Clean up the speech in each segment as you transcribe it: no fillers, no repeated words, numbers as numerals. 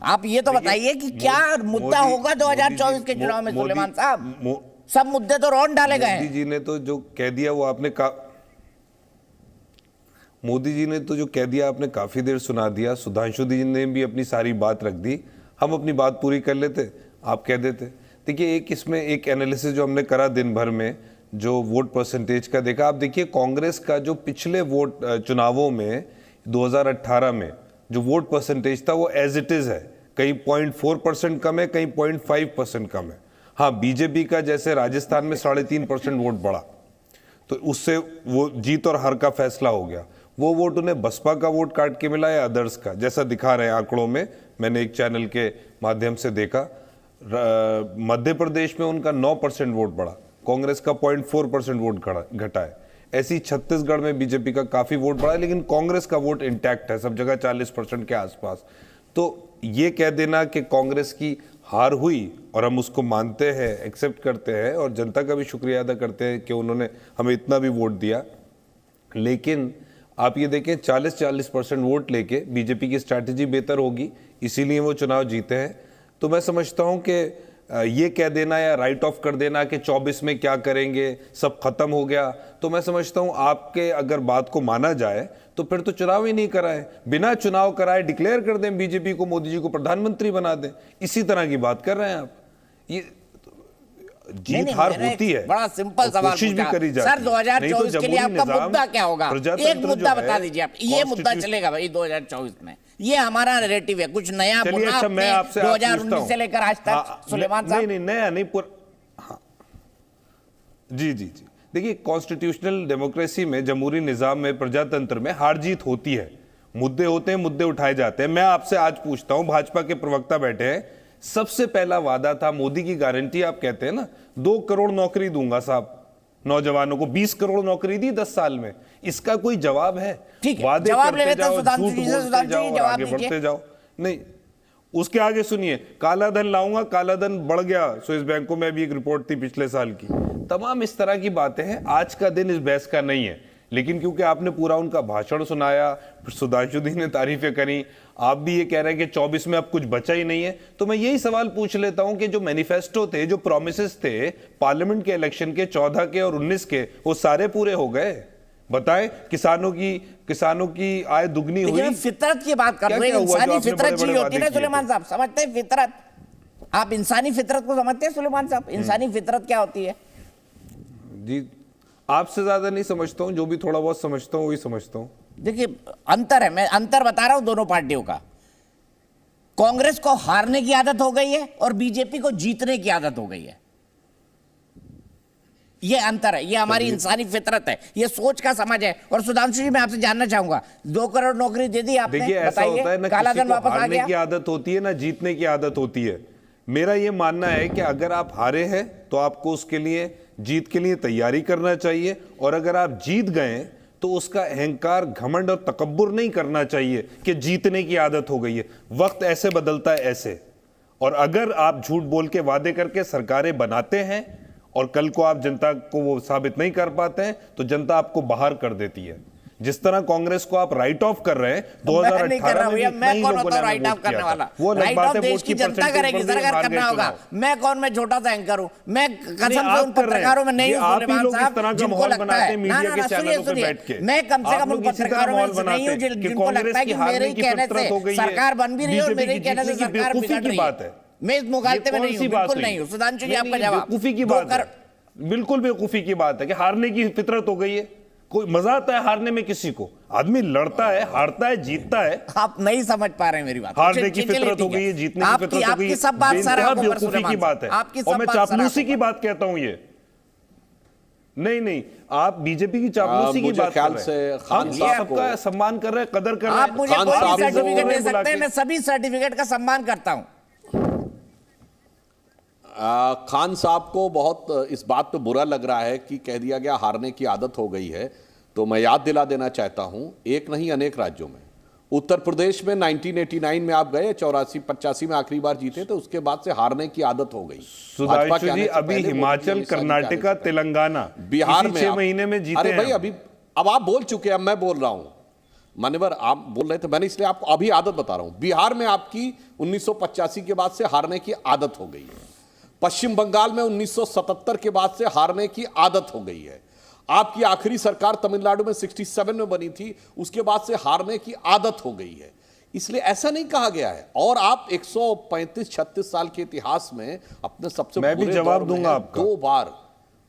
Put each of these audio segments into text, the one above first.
आप ये तो बताइए कि क्या मुद्दा होगा 2024 के चुनाव में सुलेमान साहब? सब मुद्दे तो रौंद डाले गए। मोदी जी ने तो जो कह दिया वो आपने मोदी जी ने तो जो कह दिया आपने काफी देर सुना दिया। सुधांशु जी ने भी अपनी सारी बात रख दी, हम अपनी बात पूरी कर लेते, आप कह देते। देखिए, एक इसमें एक एनालिसिस जो हमने करा दिन भर में, जो वोट परसेंटेज का देखा, आप देखिए कांग्रेस का जो पिछले वोट चुनावों में 2018 में जो वोट परसेंटेज था वो एज इट इज है, कहीं 0.4% कम है, कहीं 0.5% कम है। हाँ, बीजेपी का जैसे राजस्थान में 3.5% वोट बढ़ा, तो उससे वो जीत और हार का फैसला हो गया। वो वोट उन्हें बसपा का वोट काट के मिला या अदर्स का, जैसा दिखा रहे हैं आंकड़ों में, मैंने एक चैनल के माध्यम से देखा। मध्य प्रदेश में उनका 9% वोट बढ़ा, कांग्रेस का 0.4% वोट घटा है। ऐसी छत्तीसगढ़ में बीजेपी का काफी वोट बढ़ा है, लेकिन कांग्रेस का वोट इंटैक्ट है, सब जगह 40% के आसपास। तो ये कह देना कि कांग्रेस की हार हुई, और हम उसको मानते हैं, एक्सेप्ट करते हैं, और जनता का भी शुक्रिया अदा करते हैं कि उन्होंने हमें इतना भी वोट दिया, लेकिन आप ये देखें 40% वोट लेके बीजेपी की स्ट्रैटेजी बेहतर होगी, इसीलिए वो चुनाव जीते हैं। तो मैं समझता हूं कि ये कह देना या राइट ऑफ कर देना कि 24 में क्या करेंगे, सब खत्म हो गया, तो मैं समझता हूं आपके अगर बात को माना जाए तो फिर तो चुनाव ही नहीं कराए, बिना चुनाव कराए डिक्लेयर कर दें बीजेपी को, मोदी जी को प्रधानमंत्री बना दें, इसी तरह की बात कर रहे हैं आप। ये जीत हार होती है, बड़ा सिंपल सवाल कोशिश भी करी जाती है। सर 2024 के लिए आपका मुद्दा क्या होगा? एक मुद्दा बता दीजिए आप, ये मुद्दा चलेगा भाई 2024 में, ये हमारा नैरेटिव है, कुछ नया बुना आपने 2019 से लेकर आज तक सुलेमान साहब? नहीं नया नहीं, हाँ जी जी जी। देखिए, कॉन्स्टिट्यूशनल डेमोक्रेसी में, जमहूरी निजाम में, प्रजातंत्र में हार जीत होती है, मुद्दे होते हैं, मुद्दे उठाए जाते हैं। मैं आपसे आज पूछता हूं, भाजपा के प्रवक्ता बैठे हैं, सबसे पहला वादा था मोदी की गारंटी, आप कहते हैं ना 2 करोड़ नौकरी दूंगा साहब नौजवानों को, 20 करोड़ नौकरी दी 10 साल में, इसका कोई जवाब है? वादे करते जाओ, झूठ बोलते जाओ और आगे बढ़ते जाओ। नहीं, उसके आगे सुनिए, काला धन लाऊंगा, काला धन बढ़ गया स्विस बैंकों में, भी एक रिपोर्ट थी पिछले साल की। तमाम इस तरह की बातें हैं। आज का दिन इस बहस का नहीं है, लेकिन क्योंकि आपने पूरा उनका भाषण सुनाया, फिर सुधांशु जी ने तारीफें करी, आप भी ये कह रहे हैं कि 24 में अब कुछ बचा ही नहीं है, तो मैं यही सवाल पूछ लेता हूं कि जो मैनिफेस्टो थे, जो प्रोमिसेस थे पार्लियामेंट के इलेक्शन के 14 के और 19 के, वो सारे पूरे हो गए? बताएं, किसानों की आय दुगनी हुई? फितरत की बात कर रहे हैं, इंसानी फितरत जी होती है ना सुलेमान साहब, समझते हैं फितरत? आप इंसानी फितरत को समझते हैं सुलेमान साहब? इंसानी फितरत क्या होती है? जी, आपसे ज्यादा नहीं समझता हूं, जो भी थोड़ा बहुत समझता हूं वही समझता हूं। देखिए, अंतर है, मैं अंतर बता रहा हूं दोनों पार्टियों का। कांग्रेस को हारने की आदत हो गई है और बीजेपी को जीतने की आदत हो गई है, ये अंतर है, ये हमारी इंसानी फितरत है, ये सोच का समझ है। और सुधांशु जी, मैं आपसे जानना चाहूंगा, 2 करोड़ नौकरी दे दी आपने, देखिए, ऐसा होता है ना, काला धन वापस आ गया। हारने की आदत होती है ना, जीतने की आदत होती है। मेरा ये मानना है कि अगर आप हारे हैं तो आपको उसके लिए, जीत के लिए तैयारी करना चाहिए, और अगर आप जीत गए तो उसका अहंकार, घमंड और तकब्बुर नहीं करना चाहिए कि जीतने की आदत हो गई है। वक्त ऐसे बदलता है ऐसे, और अगर आप झूठ बोल के वादे करके सरकारें बनाते हैं और कल को आप जनता को वो साबित नहीं कर पाते हैं, तो जनता आपको बाहर कर देती है। जिस तरह कांग्रेस को आप राइट ऑफ कर रहे हैं, 2018 में मैं कौन होता हूं राइट ऑफ करने वाला? वो राइट ऑफ देश की जनता करेगी, सरकार करना होगा। मैं कौन, मैं छोटा सा एंकर हूं, मैं कसम से उन पत्रकारों में नहीं हूं सुलेमान साहब जिनको लगता है, ना ना सुनिए, मैं कम से कम उन पत्रकारों में नहीं हूं जिनको लगता है कि मेरे ही कहने से सरकार बन भी रही है और मेरे ही कहने से सरकार बिगड़ रही है। मैं इस मुगालते में नहीं हूं, बिल्कुल नहीं हूं। सुधांशु जी, आपका जवाब? बेवकूफी की बात है, बिल्कुल बेवकूफी की बात है कि हारने की फितरत हो गई है। कोई मजा आता है हारने में? किसी को? आदमी लड़ता है, हारता है, जीतता है। आप नहीं समझ पा रहे मेरी बात। हारने की फितरत हो गई है, जीतने की फितरत हो गई है, सब बात बेवकूफी की बात है। और मैं चापलूसी की बात कहता हूं ये नहीं, आप बीजेपी की चापलूसी की बात कर रहे हैं। हम सबका सम्मान कर रहे हैं, कदर कर रहे हैं। आप मुझे कोई सर्टिफिकेट दे सकते हैं, मैं सभी सर्टिफिकेट का सम्मान करता हूं। खान साहब को बहुत इस बात पे बुरा लग रहा है कि कह दिया गया हारने की आदत हो गई है, तो मैं याद दिला देना चाहता हूं, एक नहीं अनेक राज्यों में, उत्तर प्रदेश में 1989 में आप गए, 84-85 में आखिरी बार जीते, तो उसके बाद से हारने की आदत हो गई। सुधांशु जी, अभी हिमाचल, कर्नाटका, तेलंगाना, बिहार में 6 महीने में जीते अरे भाई, अभी अब आप बोल चुके हैं, अब मैं बोल रहा हूं। मान्यवर आप बोल रहे थे, मैंने इसलिए आपको अभी आदत बता रहा हूं। बिहार में आपकी 1985 के बाद से हारने की आदत हो गई है। पश्चिम बंगाल में 1977 के बाद से हारने की आदत हो गई है। आपकी आखिरी सरकार तमिलनाडु में 67 में बनी थी, उसके बाद से हारने की आदत हो गई है। इसलिए ऐसा नहीं कहा गया है। और आप 135-36 साल के इतिहास में अपने सबसे मैं भी जवाब दूंगा आपका। 2 बार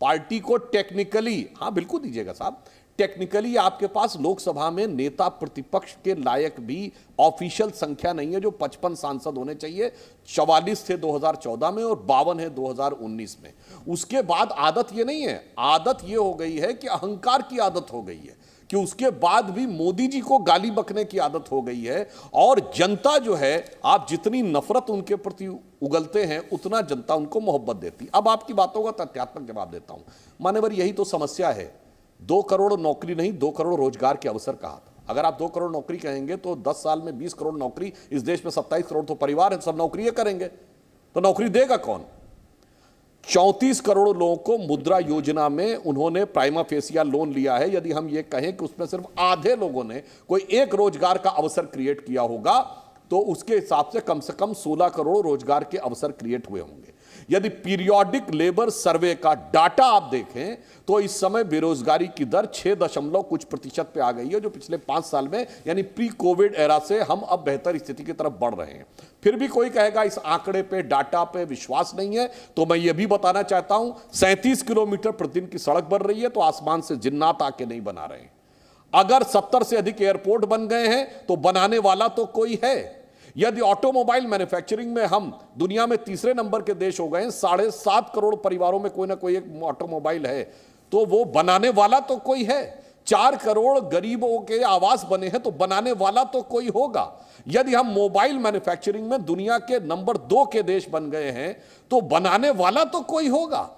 पार्टी को टेक्निकली, हाँ बिल्कुल दीजिएगा साहब, टेक्निकली आपके पास लोकसभा में नेता प्रतिपक्ष के लायक भी ऑफिशियल संख्या नहीं है, जो 55 सांसद होने चाहिए। 44 थे 2014 में और 52 है 2019 में। उसके बाद आदत ये नहीं है, आदत ये हो गई है कि अहंकार की आदत हो गई है कि उसके बाद भी मोदी जी को गाली बकने की आदत हो गई है। और जनता जो है, आप जितनी नफरत उनके प्रति उगलते हैं उतना जनता उनको मोहब्बत देती। अब आपकी बातों का तथ्यात्मक जवाब देता हूं मान्यवर। यही तो समस्या है। 2 करोड़ नौकरी नहीं, 2 करोड़ रोजगार के अवसर कहा था। अगर आप 2 करोड़ नौकरी कहेंगे तो 10 साल में 20 करोड़ नौकरी। इस देश में 27 करोड़ तो परिवार है, सब नौकरी करेंगे तो नौकरी देगा कौन? 34 करोड़ लोगों को मुद्रा योजना में उन्होंने प्राइमा फेसिया लोन लिया है। यदि हम ये कहें कि उसमें सिर्फ आधे लोगों ने कोई एक रोजगार का अवसर क्रिएट किया होगा तो उसके हिसाब से कम 16 करोड़ रोजगार के अवसर क्रिएट हुए होंगे। यदि पीरियोडिक लेबर सर्वे का डाटा आप देखें तो इस समय बेरोजगारी की दर 6 कुछ प्रतिशत पे आ गई है, जो पिछले 5 साल में यानी प्री कोविड एरा से हम अब बेहतर स्थिति की तरफ बढ़ रहे हैं। फिर भी कोई कहेगा इस आंकड़े पे, डाटा पे विश्वास नहीं है, तो मैं ये भी बताना चाहता हूं 37 किलोमीटर प्रतिदिन की सड़क बन रही है तो आसमान से जिन्नात आके नहीं बना रहे हैं। अगर 70 से अधिक एयरपोर्ट बन गए हैं तो बनाने वाला तो कोई है। यदि ऑटोमोबाइल मैन्युफैक्चरिंग में हम दुनिया में तीसरे नंबर के देश हो गए हैं, 7.5 करोड़ परिवारों में कोई ना कोई एक ऑटोमोबाइल है, तो वो बनाने वाला तो कोई है। 4 करोड़ गरीबों के आवास बने हैं तो बनाने वाला तो कोई होगा। यदि हम मोबाइल मैन्युफैक्चरिंग में दुनिया के नंबर 2 के देश बन गए हैं तो बनाने वाला तो कोई होगा।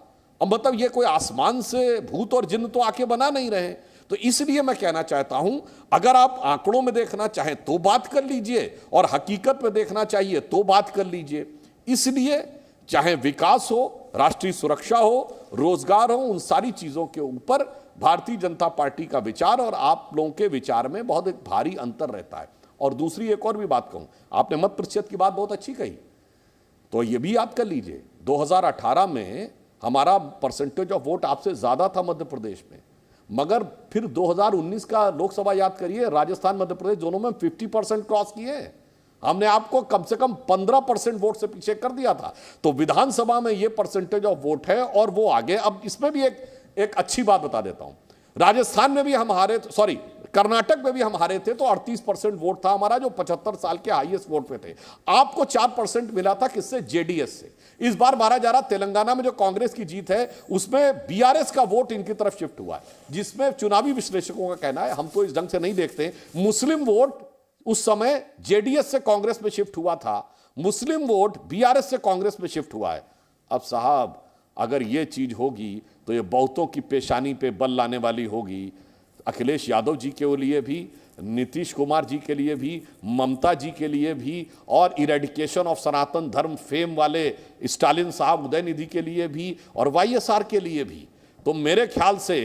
अब मतलब ये कोई आसमान से भूत और जिन्न तो आके बना नहीं रहे। तो इसलिए मैं कहना चाहता हूं, अगर आप आंकड़ों में देखना चाहें तो बात कर लीजिए और हकीकत में देखना चाहिए तो बात कर लीजिए। इसलिए चाहे विकास हो, राष्ट्रीय सुरक्षा हो, रोजगार हो, उन सारी चीजों के ऊपर भारतीय जनता पार्टी का विचार और आप लोगों के विचार में बहुत एक भारी अंतर रहता है। और दूसरी एक और भी बात कहूं, आपने मत प्रतिशत की बात बहुत अच्छी कही, तो ये भी याद कर लीजिए 2018 में हमारा परसेंटेज ऑफ वोट आपसे ज्यादा था मध्य प्रदेश में, मगर फिर 2019 का लोकसभा याद करिए, राजस्थान मध्य प्रदेश दोनों में 50% क्रॉस किए हैं। हमने आपको कम से कम 15% वोट से पीछे कर दिया था। तो विधानसभा में ये परसेंटेज ऑफ वोट है और वो आगे। अब इसमें भी एक अच्छी बात बता देता हूं, राजस्थान में भी हम हारे, सॉरी कर्नाटक में भी हम हारे थे तो 38% वोट था हमारा, जो 75 साल के हाईएस्ट वोट पे थे। आपको 4% मिला था, किससे? जेडीएस से। इस बार मारा जा रहा तेलंगाना में जो कांग्रेस की जीत है उसमें बीआरएस का वोट इनकी तरफ शिफ्ट हुआ है, जिसमें चुनावी विश्लेषकों का कहना है, हम तो इस ढंग से नहीं देखते, मुस्लिम वोट उस समय जेडीएस से कांग्रेस में शिफ्ट हुआ था, मुस्लिम वोट बीआरएस से कांग्रेस में शिफ्ट हुआ है। अब साहब अगर यह चीज होगी तो ये बहुतों की पेशानी पे बल लाने वाली होगी। अखिलेश यादव जी के लिए भी, नीतीश कुमार जी के लिए भी, ममता जी के लिए भी, और इरेडिकेशन ऑफ सनातन धर्म फेम वाले स्टालिन साहब उदयनिधि के लिए भी, और वाईएसआर के लिए भी। तो मेरे ख्याल से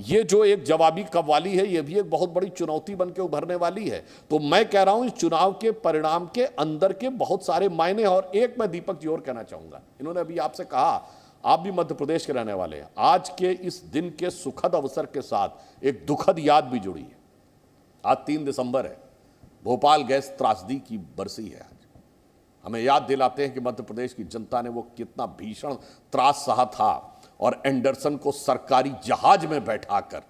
ये जो एक जवाबी कव्वाली है, ये भी एक बहुत बड़ी चुनौती बन के उभरने वाली है। तो मैं कह रहा हूं इस चुनाव के परिणाम के अंदर के बहुत सारे मायने। और एक मैं दीपक जी और कहना चाहूंगा, इन्होंने अभी आपसे कहा आप भी मध्य प्रदेश के रहने वाले हैं, आज के इस दिन के सुखद अवसर के साथ एक दुखद याद भी जुड़ी है। आज 3 दिसंबर है, भोपाल गैस त्रासदी की बरसी है। आज हमें याद दिलाते हैं कि मध्य प्रदेश की जनता ने वो कितना भीषण त्रास सहा था, और एंडरसन को सरकारी जहाज में बैठाकर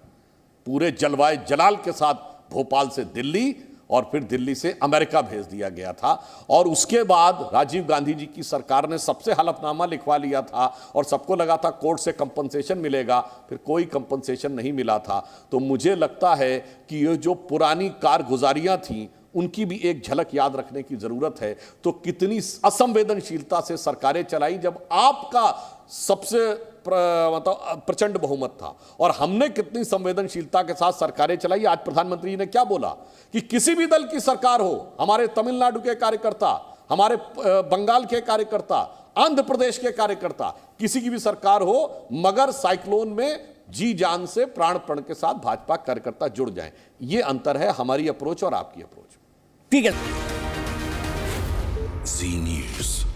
पूरे जलवाए जलाल के साथ भोपाल से दिल्ली और फिर दिल्ली से अमेरिका भेज दिया गया था। और उसके बाद राजीव गांधी जी की सरकार ने सबसे हलफनामा लिखवा लिया था और सबको लगा था कोर्ट से कंपनसेशन मिलेगा, फिर कोई कंपनसेशन नहीं मिला था। तो मुझे लगता है कि ये जो पुरानी कारगुजारियां थीं उनकी भी एक झलक याद रखने की जरूरत है। तो कितनी असंवेदनशीलता से सरकारें चलाई जब आपका सबसे मतलब प्रचंड बहुमत था, और हमने कितनी संवेदनशीलता के साथ सरकारें चलाई। आज प्रधानमंत्री जी ने क्या बोला कि किसी भी दल की सरकार हो, हमारे तमिलनाडु के कार्यकर्ता, हमारे बंगाल के कार्यकर्ता, आंध्र प्रदेश के कार्यकर्ता, किसी की भी सरकार हो, मगर साइक्लोन में जी जान से प्राण प्रण के साथ भाजपा कार्यकर्ता जुड़ जाएं। ये अंतर है हमारी अप्रोच और आपकी अप्रोच। ठीक है। जी न्यूज़।